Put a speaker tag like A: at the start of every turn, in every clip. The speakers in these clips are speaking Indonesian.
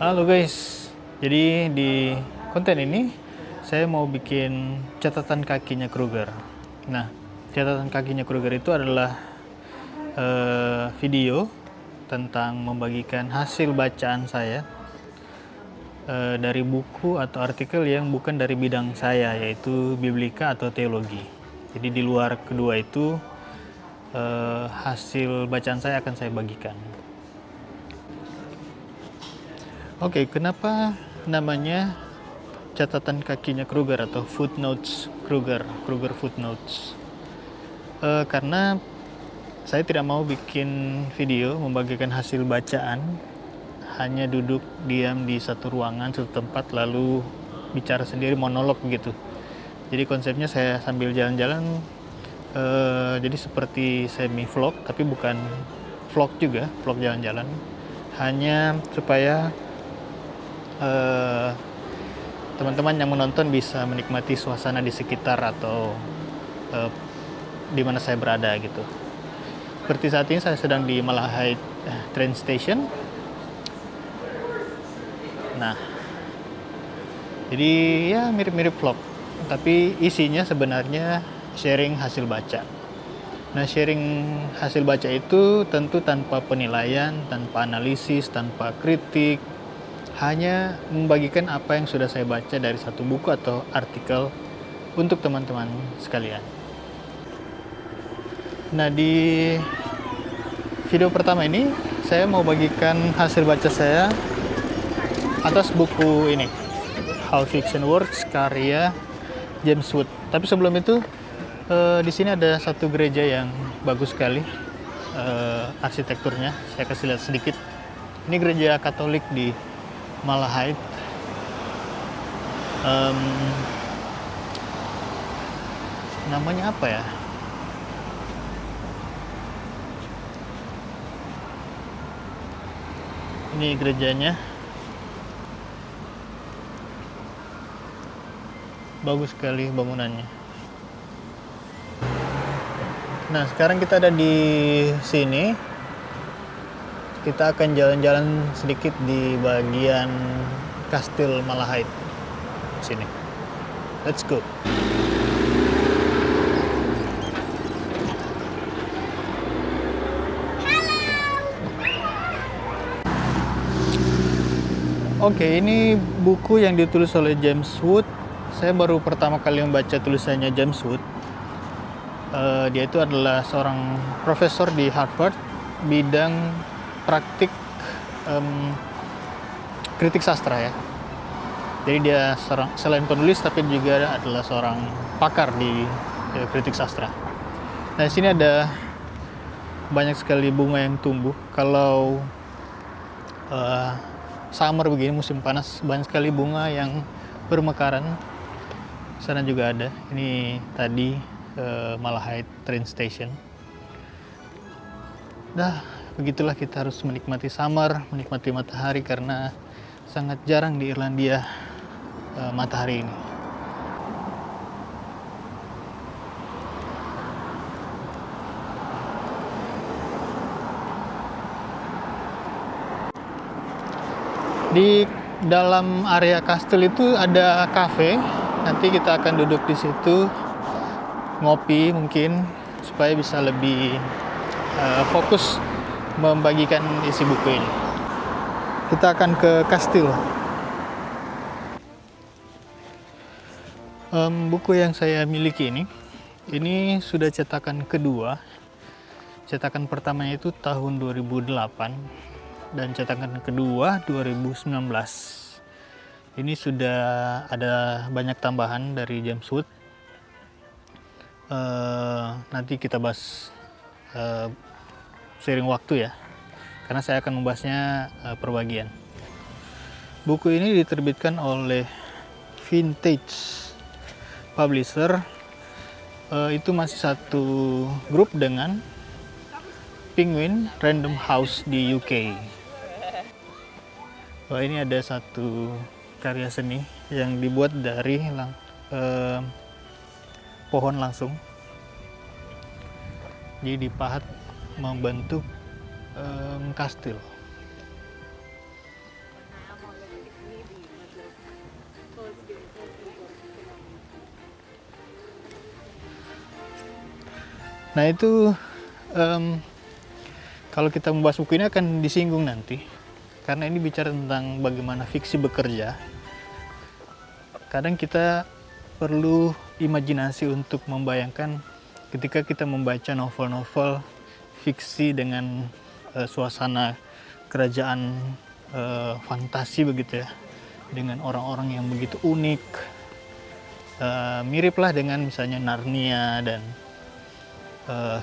A: Halo guys, jadi di konten ini saya mau bikin catatan kakinya Kruger. Nah, catatan kakinya Kruger itu adalah video tentang membagikan hasil bacaan saya dari buku atau artikel yang bukan dari bidang saya, yaitu biblika atau teologi. Jadi di luar kedua itu hasil bacaan saya akan saya bagikan. Oke, kenapa namanya catatan kakinya Kruger atau footnotes Kruger footnotes? Karena saya tidak mau bikin video membagikan hasil bacaan hanya duduk diam di satu ruangan, satu tempat, lalu bicara sendiri, monolog gitu. Jadi konsepnya saya sambil jalan-jalan, jadi seperti semi vlog, tapi bukan vlog juga, vlog jalan-jalan, hanya supaya teman-teman yang menonton bisa menikmati suasana di sekitar atau di mana saya berada gitu. Seperti saat ini saya sedang di Malahide train station. Nah, jadi ya mirip-mirip vlog, tapi isinya sebenarnya sharing hasil baca. Nah, sharing hasil baca itu tentu tanpa penilaian, tanpa analisis, tanpa kritik, hanya membagikan apa yang sudah saya baca dari satu buku atau artikel untuk teman-teman sekalian. Nah, di video pertama ini saya mau bagikan hasil baca saya atas buku ini, How Fiction Works, karya James Wood. Tapi sebelum itu, di sini ada satu gereja yang bagus sekali arsitekturnya. Saya kasih lihat sedikit. Ini gereja Katolik di Malahide. Namanya apa ya? Ini gerejanya. Bagus sekali bangunannya. Nah, sekarang kita ada di sini. Kita akan jalan-jalan sedikit di bagian Kastil Malahide. Sini. Let's go. Oke, ini buku yang ditulis oleh James Wood. Saya baru pertama kali membaca tulisannya James Wood. Dia itu adalah seorang profesor di Harvard, bidang praktik kritik sastra ya. Jadi dia selain penulis tapi juga adalah seorang pakar di kritik sastra. Nah, di sini ada banyak sekali bunga yang tumbuh. Kalau summer begini, musim panas, banyak sekali bunga yang bermekaran. Sana juga ada. Ini tadi Malahide train station. Nah, begitulah kita harus menikmati summer, menikmati matahari, karena sangat jarang di Irlandia matahari ini. Di dalam area kastil itu ada kafe. Nanti kita akan duduk di situ ngopi mungkin supaya bisa lebih fokus membagikan isi buku ini. Kita akan ke kastil. Buku yang saya miliki ini sudah cetakan kedua. Cetakan pertamanya itu tahun 2008 dan cetakan kedua 2019. Ini sudah ada banyak tambahan dari James Wood. Nanti kita bahas seiring waktu ya, karena saya akan membahasnya per bagian. Buku ini diterbitkan oleh Vintage Publisher. Itu masih satu grup dengan Penguin Random House di UK. Ini ada satu karya seni yang dibuat dari pohon langsung. Jadi dipahat membentuk kastil. Nah itu kalau kita membahas buku ini akan disinggung nanti, karena ini bicara tentang bagaimana fiksi bekerja. Kadang kita perlu imajinasi untuk membayangkan ketika kita membaca novel-novel fiksi dengan suasana kerajaan fantasi begitu ya, dengan orang-orang yang begitu unik, miriplah dengan misalnya Narnia dan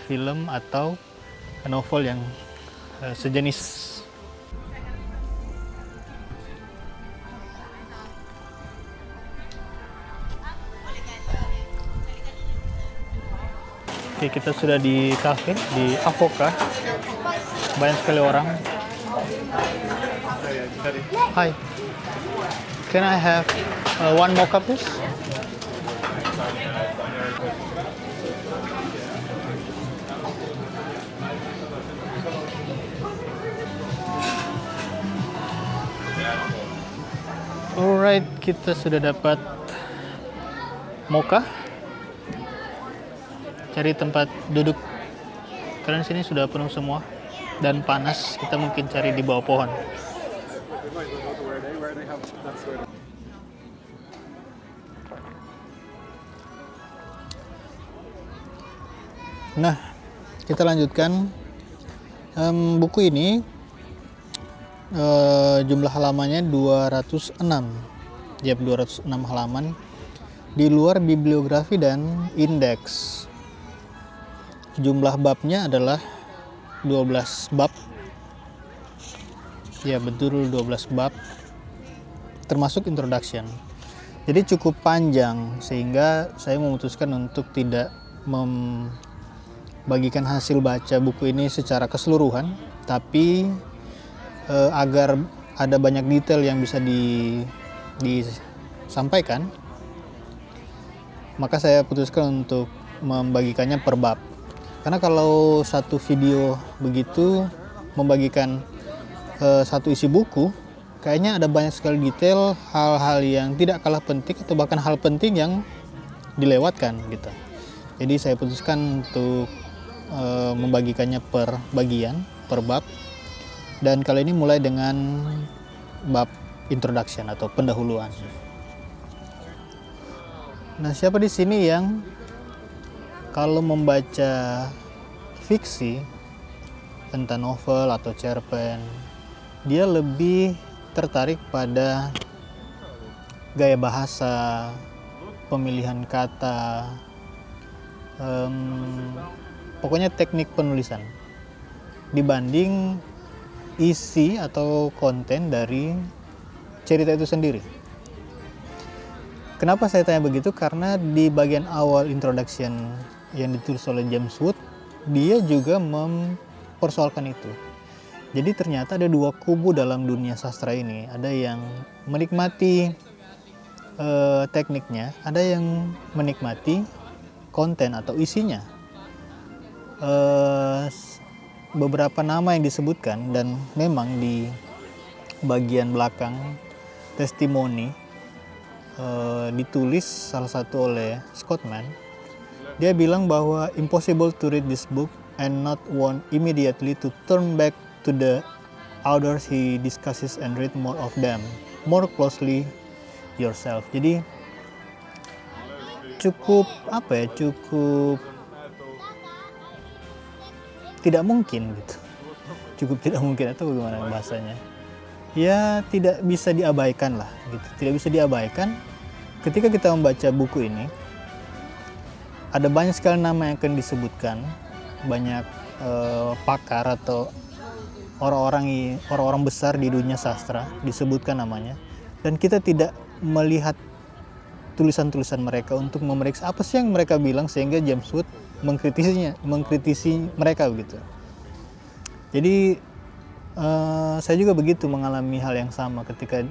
A: film atau novel yang sejenis. Oke, kita sudah di cafe di Avoca. Banyak sekali orang. Hi, can I have one mocha please? Alright, kita sudah dapat mocha. Cari tempat duduk, karena sini sudah penuh semua dan panas. Kita mungkin cari di bawah pohon. Nah, kita lanjutkan. Buku ini jumlah halamannya 206. Yap, 206 halaman. Di luar bibliografi dan indeks. Jumlah babnya adalah 12 bab. Ya, betul, 12 bab. Termasuk introduction. Jadi cukup panjang, sehingga saya memutuskan untuk tidak membagikan hasil baca buku ini secara keseluruhan, tapi agar ada banyak detail yang bisa disampaikan, maka saya putuskan untuk membagikannya per bab. Karena kalau satu video begitu membagikan satu isi buku, kayaknya ada banyak sekali detail, hal-hal yang tidak kalah penting atau bahkan hal penting yang dilewatkan gitu. Jadi saya putuskan untuk membagikannya per bagian, per bab. Dan kali ini mulai dengan bab introduction atau pendahuluan. Nah, siapa di sini yang kalau membaca fiksi, entah novel atau cerpen, dia lebih tertarik pada gaya bahasa, pemilihan kata, pokoknya teknik penulisan, dibanding isi atau konten dari cerita itu sendiri. Kenapa saya tanya begitu? Karena di bagian awal introduction yang ditulis oleh James Wood, dia juga mempersoalkan itu. Jadi ternyata ada dua kubu dalam dunia sastra ini. Ada yang menikmati tekniknya, ada yang menikmati konten atau isinya. Beberapa nama yang disebutkan, dan memang di bagian belakang testimoni ditulis salah satu oleh Scottman. Dia bilang bahwa impossible to read this book and not want immediately to turn back to the authors he discusses and read more of them more closely yourself. Jadi cukup tidak mungkin gitu. Cukup tidak mungkin atau bagaimana bahasanya? Ya, tidak bisa diabaikan lah gitu. Tidak bisa diabaikan ketika kita membaca buku ini. Ada banyak sekali nama yang akan disebutkan, banyak pakar atau orang-orang besar di dunia sastra disebutkan namanya, dan kita tidak melihat tulisan-tulisan mereka untuk memeriksa apa sih yang mereka bilang sehingga James Wood mengkritisi mereka begitu. Jadi saya juga begitu mengalami hal yang sama ketika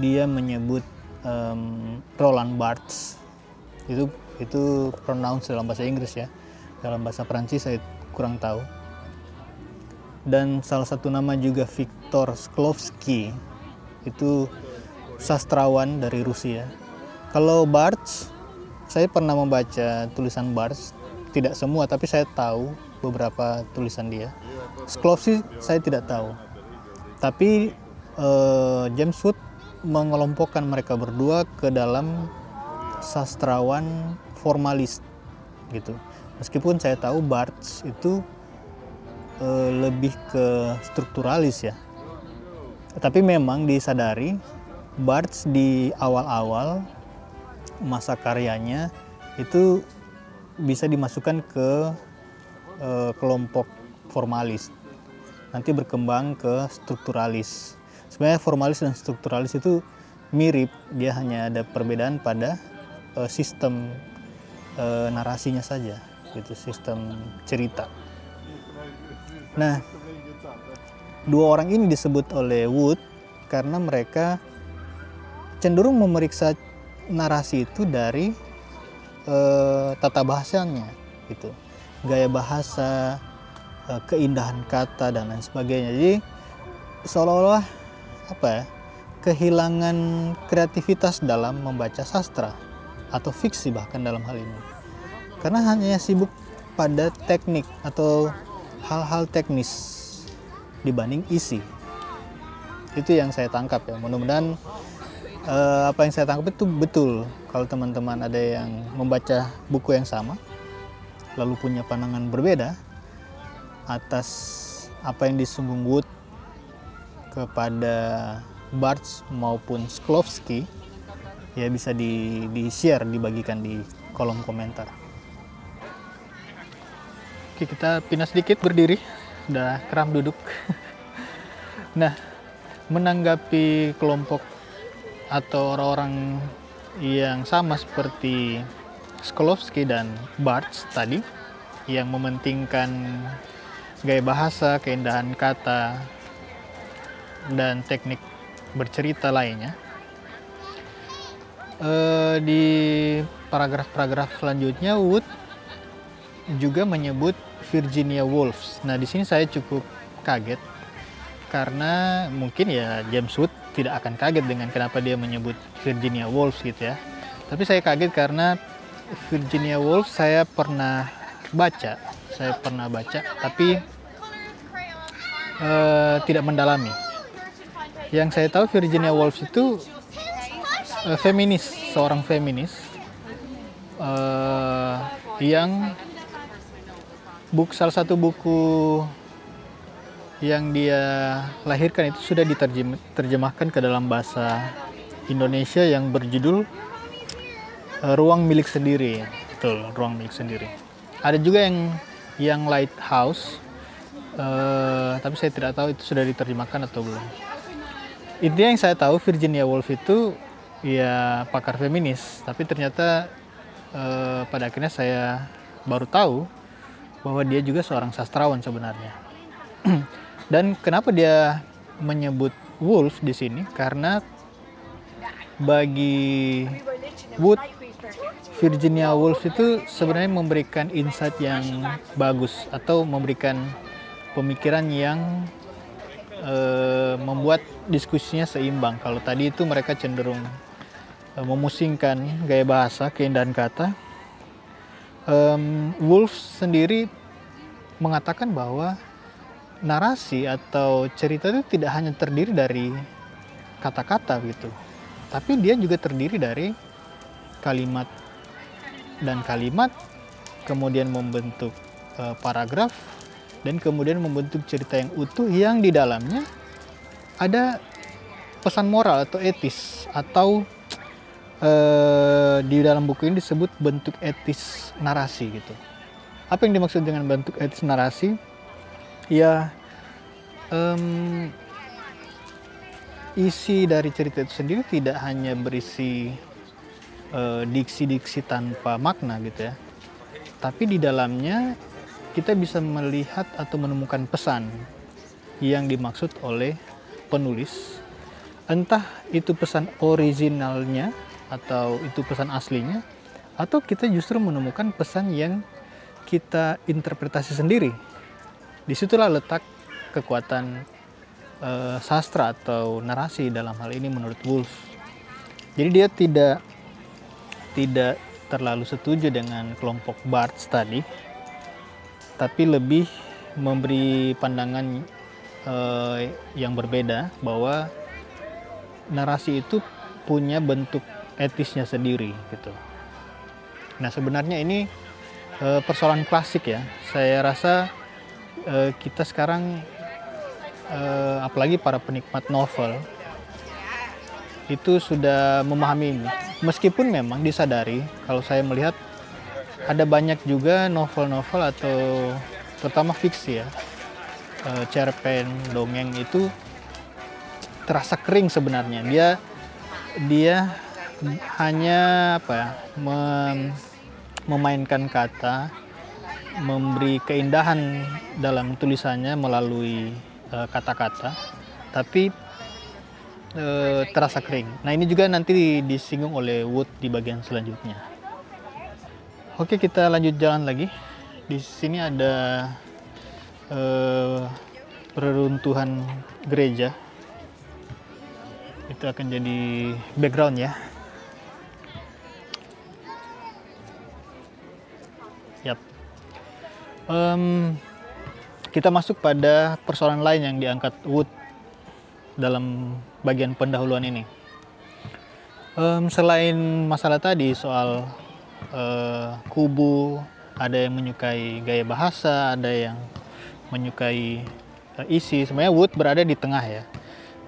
A: dia menyebut Roland Barthes. Itu pronounce dalam bahasa Inggris ya. Dalam bahasa Prancis saya kurang tahu. Dan salah satu nama juga Viktor Shklovsky. Itu sastrawan dari Rusia. Kalau Barthes, saya pernah membaca tulisan Barthes, tidak semua, tapi saya tahu beberapa tulisan dia. Shklovsky saya tidak tahu. Tapi James Wood mengelompokkan mereka berdua ke dalam sastrawan formalis gitu. Meskipun saya tahu Barthes itu lebih ke strukturalis ya. Tapi memang disadari Barthes di awal-awal masa karyanya itu bisa dimasukkan ke kelompok formalis. Nanti berkembang ke strukturalis. Sebenarnya formalis dan strukturalis itu mirip, dia hanya ada perbedaan pada sistem narasinya saja, gitu, sistem cerita. Nah, dua orang ini disebut oleh Wood karena mereka cenderung memeriksa narasi itu dari tata bahasanya, gitu, gaya bahasa, keindahan kata dan lain sebagainya. Jadi seolah-olah kehilangan kreativitas dalam membaca sastra atau fiksi bahkan dalam hal ini, karena hanya sibuk pada teknik atau hal-hal teknis dibanding isi. Itu yang saya tangkap ya. Mudah-mudahan apa yang saya tangkap itu betul. Kalau teman-teman ada yang membaca buku yang sama lalu punya pandangan berbeda atas apa yang disinggung Wood kepada Barthes maupun Shklovsky, ya bisa di-share, dibagikan di kolom komentar. Oke, kita pindah sedikit, berdiri, udah kram duduk. Nah, menanggapi kelompok atau orang-orang yang sama seperti Shklovsky dan Barthes tadi, yang mementingkan gaya bahasa, keindahan kata, dan teknik bercerita lainnya, di paragraf-paragraf selanjutnya Wood juga menyebut Virginia Woolf. Nah, di sini saya cukup kaget karena mungkin ya James Wood tidak akan kaget dengan kenapa dia menyebut Virginia Woolf gitu ya. Tapi saya kaget karena Virginia Woolf saya pernah baca, tapi tidak mendalami. Yang saya tahu Virginia Woolf itu seorang feminis yang salah satu buku yang dia lahirkan itu sudah diterjemahkan ke dalam bahasa Indonesia yang berjudul Ruang Milik Sendiri. Betul, Ruang Milik Sendiri. Ada juga yang Lighthouse, tapi saya tidak tahu itu sudah diterjemahkan atau belum. Intinya yang saya tahu Virginia Woolf itu ya pakar feminis, tapi ternyata pada akhirnya saya baru tahu bahwa dia juga seorang sastrawan sebenarnya. Dan kenapa dia menyebut Woolf di sini? Karena bagi Wood, Virginia Woolf itu sebenarnya memberikan insight yang bagus atau memberikan pemikiran yang membuat diskusinya seimbang. Kalau tadi itu mereka cenderung memusingkan gaya bahasa, keindahan kata. Woolf sendiri mengatakan bahwa narasi atau cerita itu tidak hanya terdiri dari kata-kata gitu, tapi dia juga terdiri dari kalimat dan kalimat, kemudian membentuk paragraf, dan kemudian membentuk cerita yang utuh yang di dalamnya ada pesan moral atau etis, atau di dalam buku ini disebut bentuk etis narasi gitu. Apa yang dimaksud dengan bentuk etis narasi? Ya, isi dari cerita itu sendiri tidak hanya berisi diksi-diksi tanpa makna gitu ya, tapi di dalamnya kita bisa melihat atau menemukan pesan yang dimaksud oleh penulis, entah itu pesan originalnya atau itu pesan aslinya, atau kita justru menemukan pesan yang kita interpretasi sendiri. Disitulah letak kekuatan sastra atau narasi dalam hal ini menurut Woolf. Jadi dia tidak terlalu setuju dengan kelompok Barthes tadi, tapi lebih memberi pandangan yang berbeda, bahwa narasi itu punya bentuk etisnya sendiri gitu. Nah, sebenarnya ini persoalan klasik ya. Saya rasa kita sekarang, apalagi para penikmat novel, itu sudah memahami ini. Meskipun memang disadari, kalau saya melihat ada banyak juga novel-novel atau terutama fiksi ya, cerpen, dongeng itu terasa kering sebenarnya. Dia hanya memainkan kata, memberi keindahan dalam tulisannya melalui kata-kata, tapi terasa kering. Nah, ini juga nanti disinggung oleh Wood di bagian selanjutnya. Oke, kita lanjut jalan lagi. Di sini ada reruntuhan gereja. Itu akan jadi background ya. Yap. Kita masuk pada persoalan lain yang diangkat Wood dalam bagian pendahuluan ini. Selain masalah tadi soal kubu, ada yang menyukai gaya bahasa, ada yang menyukai isi. Sebenarnya Wood berada di tengah ya.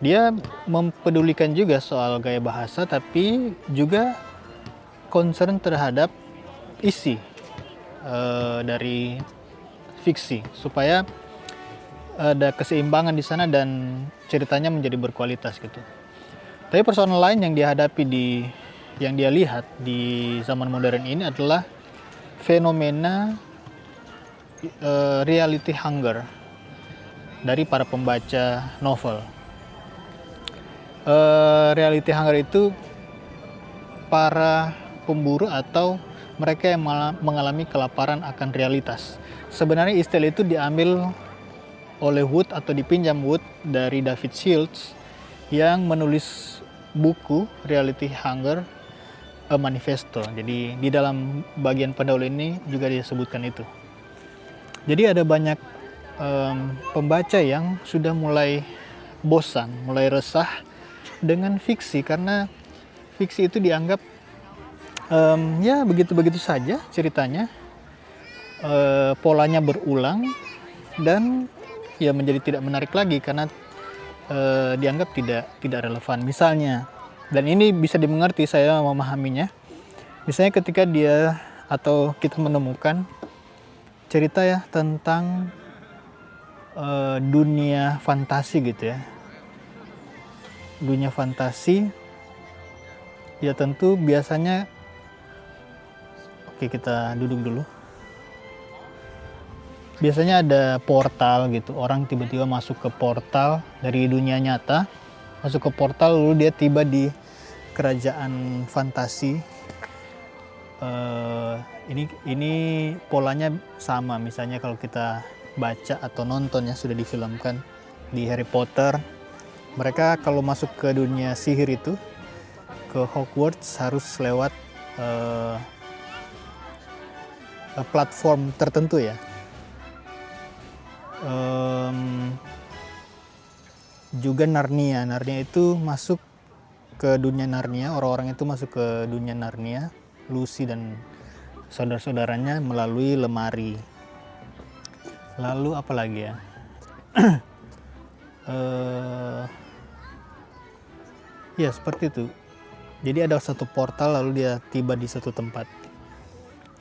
A: Dia mempedulikan juga soal gaya bahasa, tapi juga concern terhadap isi dari fiksi, supaya ada keseimbangan di sana dan ceritanya menjadi berkualitas gitu. Tapi persoalan lain yang yang dia lihat di zaman modern ini adalah fenomena reality hunger dari para pembaca novel. Reality hunger itu para pemburu atau mereka yang mengalami kelaparan akan realitas. Sebenarnya istilah itu diambil oleh Wood atau dipinjam Wood dari David Shields yang menulis buku Reality Hunger, A Manifesto. Jadi di dalam bagian pendahulu ini juga disebutkan itu. Jadi ada banyak pembaca yang sudah mulai bosan, mulai resah dengan fiksi, karena fiksi itu dianggap ya begitu-begitu saja ceritanya, polanya berulang dan ya menjadi tidak menarik lagi karena dianggap tidak relevan. Misalnya, dan ini bisa dimengerti, saya memahaminya. Misalnya ketika dia atau kita menemukan cerita ya tentang dunia fantasi gitu ya. Dunia fantasi ya tentu biasanya, oke kita duduk dulu. Biasanya ada portal gitu, orang tiba-tiba masuk ke portal dari dunia nyata, masuk ke portal lalu dia tiba di kerajaan fantasi. Ini polanya sama, misalnya kalau kita baca atau nonton ya, sudah difilmkan di Harry Potter, mereka kalau masuk ke dunia sihir itu, ke Hogwarts, harus lewat platform tertentu ya. Juga Narnia itu masuk ke dunia Narnia, orang-orang itu masuk ke dunia Narnia, Lucy dan saudara-saudaranya melalui lemari. Lalu apa lagi ya? Ya seperti itu. Jadi ada satu portal lalu dia tiba di satu tempat.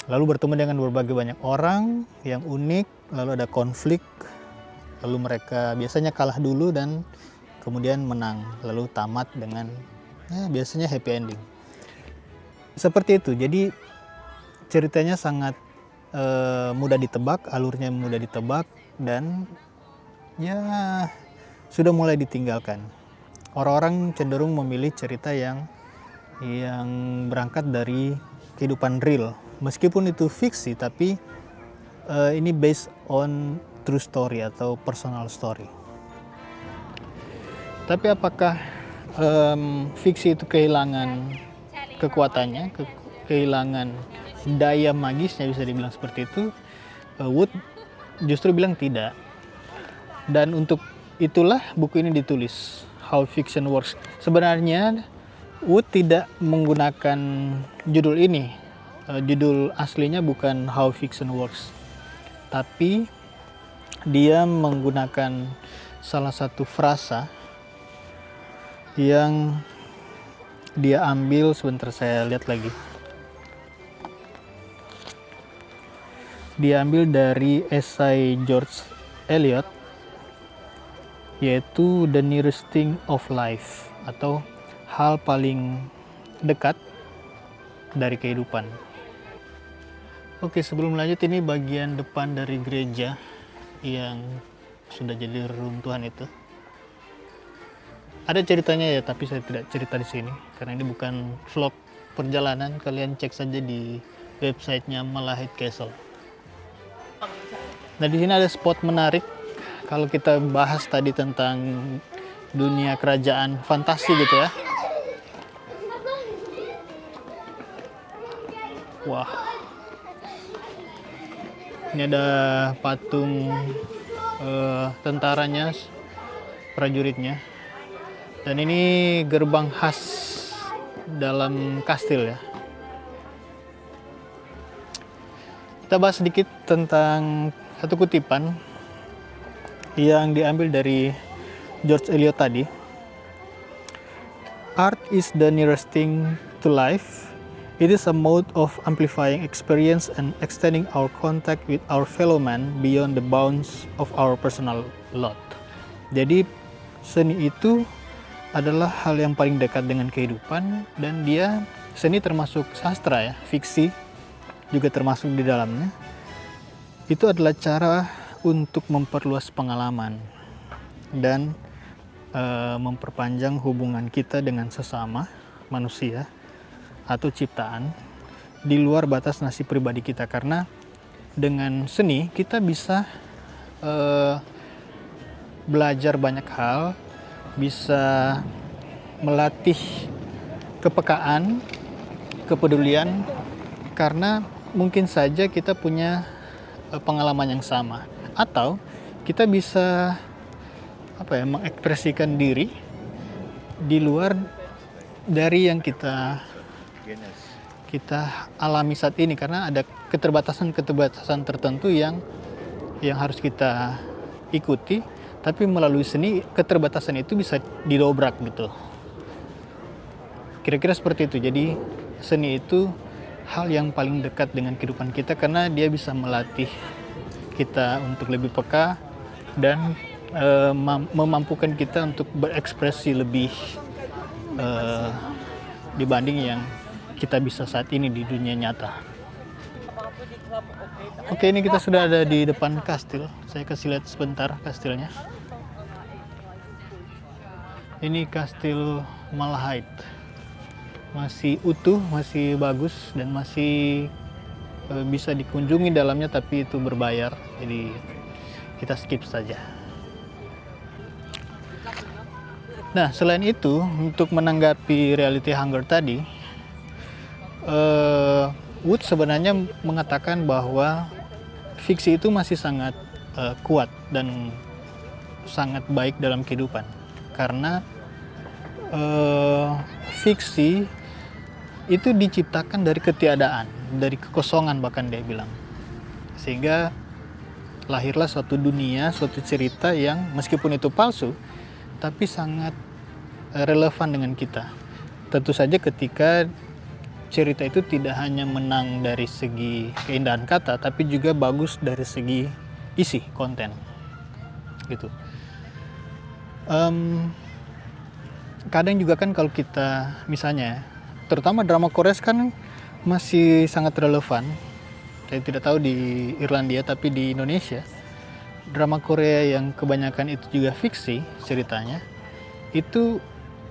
A: Lalu bertemu dengan berbagai banyak orang yang unik, lalu ada konflik, lalu mereka biasanya kalah dulu dan kemudian menang, lalu tamat dengan biasanya happy ending. Seperti itu, jadi ceritanya sangat mudah ditebak, alurnya mudah ditebak, dan ya sudah mulai ditinggalkan. Orang-orang cenderung memilih cerita yang berangkat dari kehidupan real. Meskipun itu fiksi, tapi ini based on true story atau personal story. Tapi apakah fiksi itu kehilangan kekuatannya, kehilangan daya magisnya, bisa dibilang seperti itu, Wood justru bilang tidak. Dan untuk itulah buku ini ditulis, How Fiction Works. Sebenarnya Wood tidak menggunakan judul ini. Judul aslinya bukan How Fiction Works, tapi dia menggunakan salah satu frasa yang dia ambil, sebentar saya lihat lagi. Dia ambil dari esai George Eliot, yaitu The Nearest Thing of Life, atau hal paling dekat dari kehidupan. Oke, sebelum lanjut, ini bagian depan dari gereja yang sudah jadi reruntuhan itu. Ada ceritanya ya, tapi saya tidak cerita di sini karena ini bukan vlog perjalanan. Kalian cek saja di websitenya Malahide Castle. Nah, di sini ada spot menarik. Kalau kita bahas tadi tentang dunia kerajaan fantasi gitu ya. Wah. Ini ada patung tentaranya, prajuritnya. Dan ini gerbang khas dalam kastil ya. Kita bahas sedikit tentang satu kutipan yang diambil dari George Eliot tadi. Art is the nearest thing to life. It is a mode of amplifying experience and extending our contact with our fellow man beyond the bounds of our personal lot. Jadi seni itu adalah hal yang paling dekat dengan kehidupan, dan seni termasuk sastra ya, fiksi juga termasuk di dalamnya. Itu adalah cara untuk memperluas pengalaman dan memperpanjang hubungan kita dengan sesama manusia atau ciptaan di luar batas nasib pribadi kita. Karena dengan seni kita bisa belajar banyak hal, bisa melatih kepekaan, kepedulian, karena mungkin saja kita punya pengalaman yang sama, atau kita bisa mengekspresikan diri di luar dari yang kita alami saat ini, karena ada keterbatasan tertentu yang harus kita ikuti, tapi melalui seni keterbatasan itu bisa didobrak gitu. Kira-kira seperti itu. Jadi seni itu hal yang paling dekat dengan kehidupan kita karena dia bisa melatih kita untuk lebih peka dan memampukan kita untuk berekspresi lebih dibanding yang kita bisa saat ini di dunia nyata. Oke, ini kita sudah ada di depan kastil. Saya kasih lihat sebentar kastilnya. Ini kastil Malahide. Masih utuh, masih bagus, dan masih bisa dikunjungi dalamnya, tapi itu berbayar. Jadi kita skip saja. Nah, selain itu, untuk menanggapi reality hunger tadi, Wood sebenarnya mengatakan bahwa fiksi itu masih sangat kuat dan sangat baik dalam kehidupan, karena fiksi itu diciptakan dari ketiadaan, dari kekosongan bahkan dia bilang, sehingga lahirlah suatu dunia, suatu cerita yang meskipun itu palsu tapi sangat relevan dengan kita. Tentu saja ketika cerita itu tidak hanya menang dari segi keindahan kata, tapi juga bagus dari segi isi, konten gitu. Kadang juga kan kalau kita misalnya, terutama drama Korea kan masih sangat relevan. Saya tidak tahu di Irlandia, tapi di Indonesia drama Korea yang kebanyakan itu juga fiksi ceritanya, itu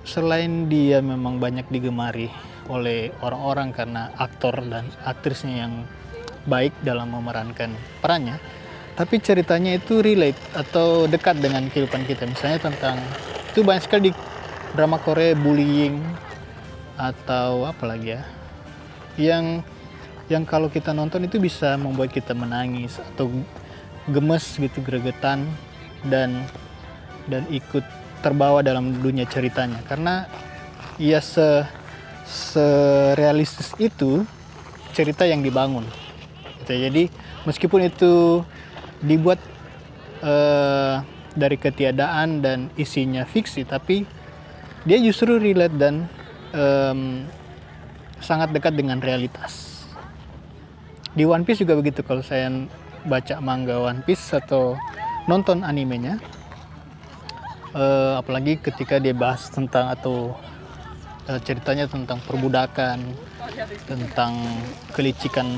A: selain dia memang banyak digemari oleh orang-orang karena aktor dan aktrisnya yang baik dalam memerankan perannya, tapi ceritanya itu relate atau dekat dengan kehidupan kita. Misalnya tentang, itu banyak sekali di drama Korea, bullying atau apa lagi ya, yang kalau kita nonton itu bisa membuat kita menangis atau gemes gitu, gregetan, dan ikut terbawa dalam dunia ceritanya, karena ya serealistis itu cerita yang dibangun gitu. Jadi meskipun itu dibuat dari ketiadaan dan isinya fiksi, tapi dia justru relate dan sangat dekat dengan realitas. Di One Piece juga begitu. Kalau saya baca manga One Piece atau nonton animenya, apalagi ketika dia bahas tentang atau ceritanya tentang perbudakan, tentang kelicikan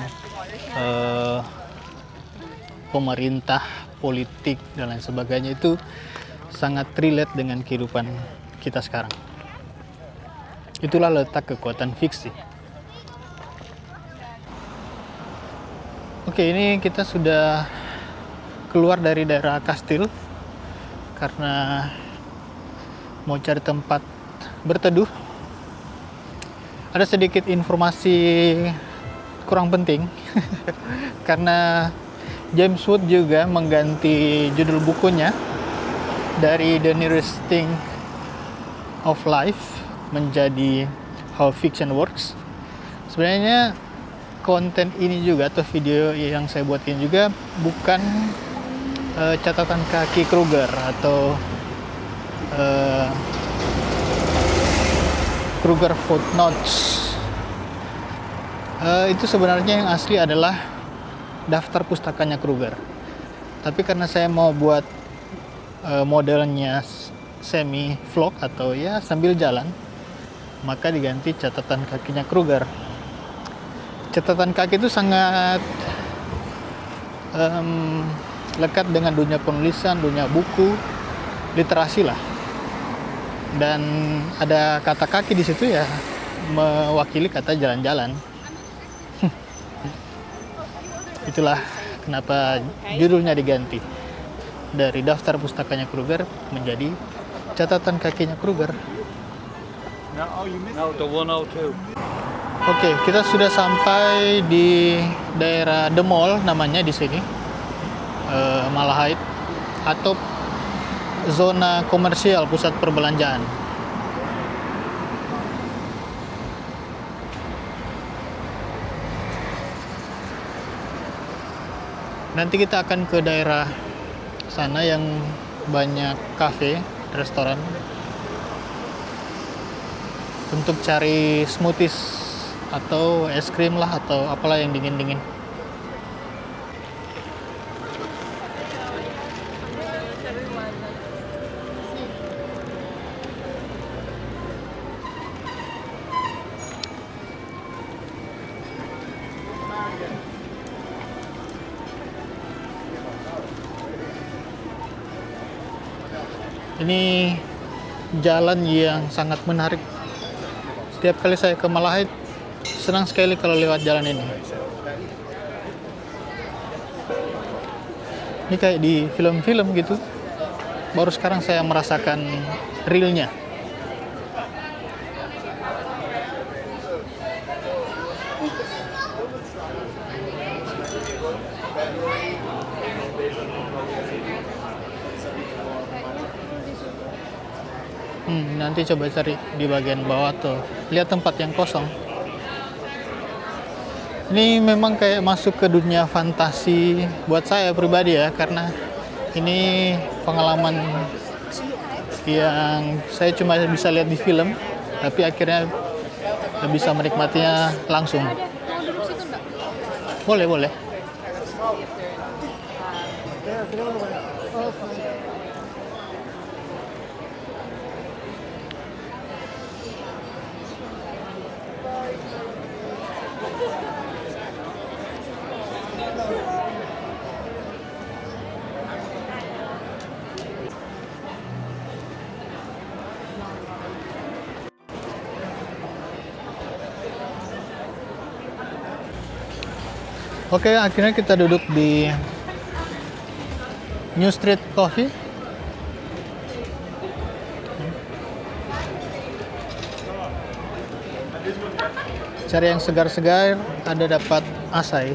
A: pemerintah, politik, dan lain sebagainya, itu sangat relate dengan kehidupan kita sekarang. Itulah letak kekuatan fiksi. Oke, ini kita sudah keluar dari daerah kastil karena mau cari tempat berteduh. Ada sedikit informasi kurang penting karena James Wood juga mengganti judul bukunya dari The Nearest Thing of Life menjadi How Fiction Works. Sebenarnya konten ini juga atau video yang saya buat ini juga bukan catatan kaki Kruger atau Kruger Footnotes. Itu sebenarnya yang asli adalah daftar pustakanya Kruger. Tapi karena saya mau buat modelnya semi vlog atau ya sambil jalan, maka diganti catatan kakinya Kruger. Catatan kaki itu sangat lekat dengan dunia penulisan, dunia buku, literasi lah. Dan ada kata kaki di situ ya mewakili kata jalan-jalan. Itulah kenapa judulnya diganti dari daftar pustakanya Kruger menjadi catatan kakinya Kruger.
B: No, the 102.
A: Oke, kita sudah sampai di daerah The Mall namanya di sini, Malahide, atau zona komersial pusat perbelanjaan. Nanti kita akan ke daerah sana yang banyak kafe, restoran, untuk cari smoothies atau es krim lah atau apalah yang dingin-dingin. Ini jalan yang sangat menarik. Setiap kali saya ke Malahide, senang sekali kalau lewat jalan ini. Ini kayak di film-film gitu. Baru sekarang saya merasakan realnya. Nanti coba cari di bagian bawah tuh. Lihat tempat yang kosong. Ini memang kayak masuk ke dunia fantasi buat saya pribadi ya, karena ini pengalaman yang saya cuma bisa lihat di film, tapi akhirnya bisa menikmatinya langsung. Boleh, boleh. Oke, akhirnya kita duduk di New Street Coffee. Cari yang segar-segar, ada dapat asai.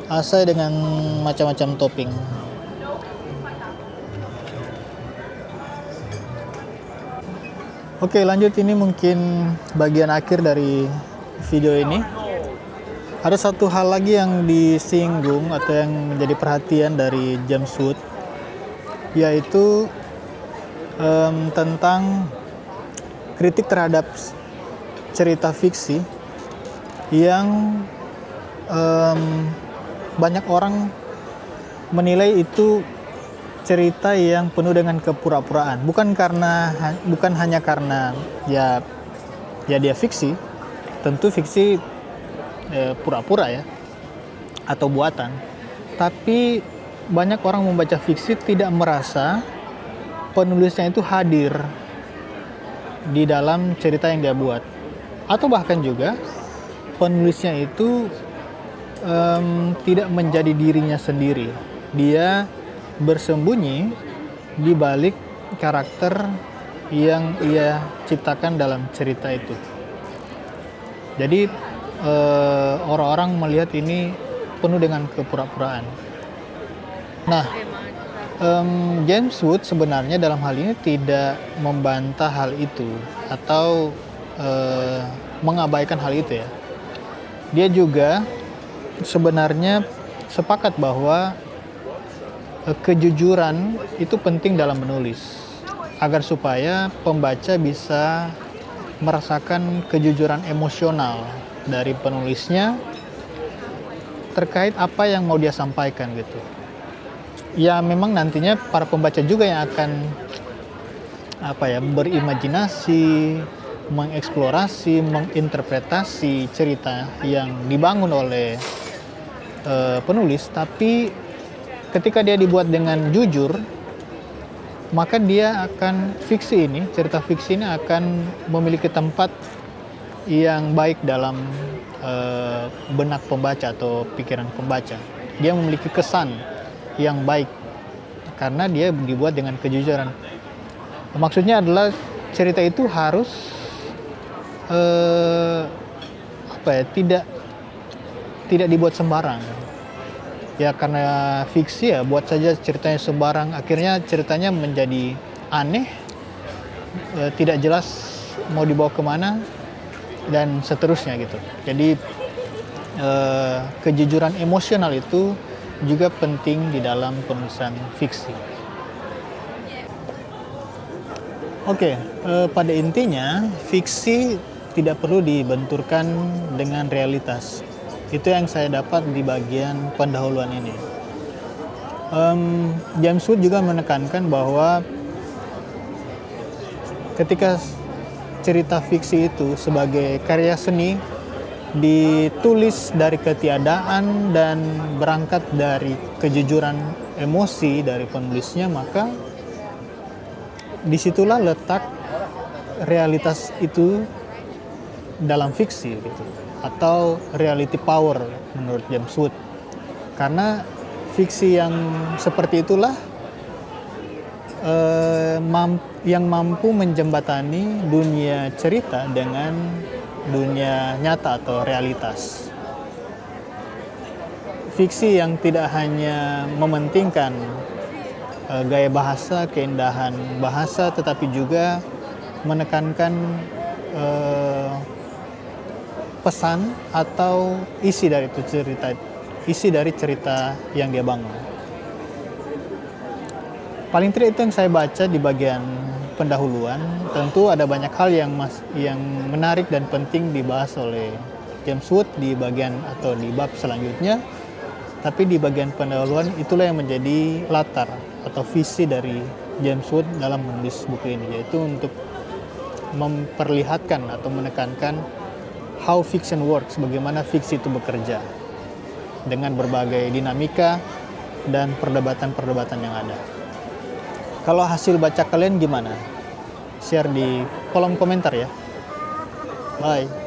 A: Asai dengan macam-macam topping. Oke, lanjut, ini mungkin bagian akhir dari video ini. Ada satu hal lagi yang disinggung atau yang menjadi perhatian dari James Wood, yaitu tentang kritik terhadap cerita fiksi yang banyak orang menilai itu cerita yang penuh dengan kepura-puraan. Bukan hanya karena ya dia fiksi. Tentu fiksi pura-pura ya, atau buatan. Tapi banyak orang membaca fiksi tidak merasa penulisnya itu hadir di dalam cerita yang dia buat, atau bahkan juga penulisnya itu tidak menjadi dirinya sendiri. Dia bersembunyi di balik karakter yang ia ciptakan dalam cerita itu. Jadi orang-orang melihat ini penuh dengan kepura-puraan. Nah, James Wood sebenarnya dalam hal ini tidak membantah hal itu atau mengabaikan hal itu ya. Dia juga sebenarnya sepakat bahwa kejujuran itu penting dalam menulis, agar supaya pembaca bisa merasakan kejujuran emosional dari penulisnya terkait apa yang mau dia sampaikan gitu. Ya memang nantinya para pembaca juga yang akan berimajinasi, mengeksplorasi, menginterpretasi cerita yang dibangun oleh penulis. Tapi ketika dia dibuat dengan jujur, maka dia akan cerita fiksi ini akan memiliki tempat yang baik dalam benak pembaca atau pikiran pembaca. Dia memiliki kesan yang baik karena dia dibuat dengan kejujuran. Maksudnya adalah cerita itu harus tidak dibuat sembarang. Ya karena fiksi ya buat saja ceritanya sembarang, akhirnya ceritanya menjadi aneh, tidak jelas mau dibawa kemana dan seterusnya gitu. Jadi kejujuran emosional itu juga penting di dalam penulisan fiksi. Oke, pada intinya fiksi tidak perlu dibenturkan dengan realitas. Itu yang saya dapat di bagian pendahuluan ini. James Wood juga menekankan bahwa ketika cerita fiksi itu sebagai karya seni ditulis dari ketiadaan dan berangkat dari kejujuran emosi dari penulisnya, maka disitulah letak realitas itu dalam fiksi gitu, atau reality power menurut James Wood. Karena fiksi yang seperti itulah yang mampu menjembatani dunia cerita dengan dunia nyata atau realitas. Fiksi yang tidak hanya mementingkan gaya bahasa, keindahan bahasa, tetapi juga menekankan pesan atau isi dari cerita yang dia bangun. Paling tidak itu yang saya baca di bagian pendahuluan. Tentu ada banyak hal yang menarik dan penting dibahas oleh James Wood di bagian atau di bab selanjutnya. Tapi di bagian pendahuluan itulah yang menjadi latar atau visi dari James Wood dalam menulis buku ini, yaitu untuk memperlihatkan atau menekankan how fiction works, bagaimana fiksi itu bekerja dengan berbagai dinamika dan perdebatan-perdebatan yang ada. Kalau hasil baca kalian gimana? Share di kolom komentar ya. Bye.